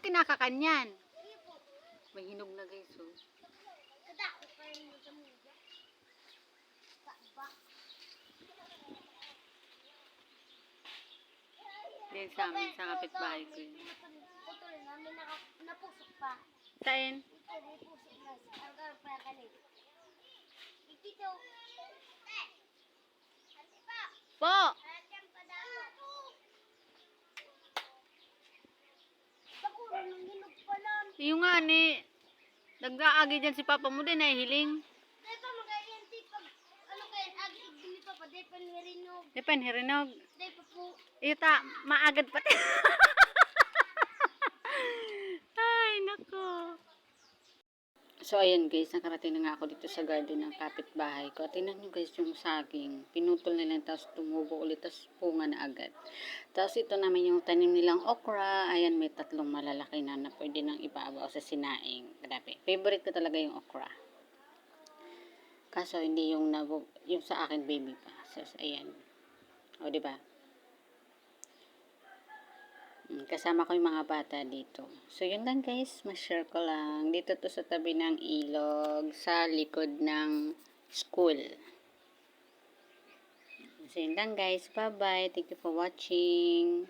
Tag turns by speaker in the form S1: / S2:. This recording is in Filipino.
S1: kinakakanyan. May hinog na guys, oh. Din sa amin, sa kapitbahay ko yun.
S2: Napusok pa.
S1: Saan? Po! Yung nga ni, nag-aagi dyan si Papa mo din, nahihiling. Depan hirinog. Ita, maagad pati. Ay, nako. So, ayan guys, nakarating na nga ako dito sa garden ng kapitbahay ko. At tingnan nyo guys yung saging. Pinutol nila, tapos tumubo ulit, tapos punga na agad. Tapos ito naman yung tanim nilang okra. Ayan, may 3 malalaki na pwede nang ibabaw sa sinaing. Grabe. Favorite ko talaga yung okra. Kaso hindi yung yung sa akin baby pa. So, ayan. O, diba? Kasama ko yung mga bata dito. So, yun lang guys. Ma-share ko lang. Dito to sa tabi ng ilog. Sa likod ng school. So, yun lang guys. Bye-bye. Thank you for watching.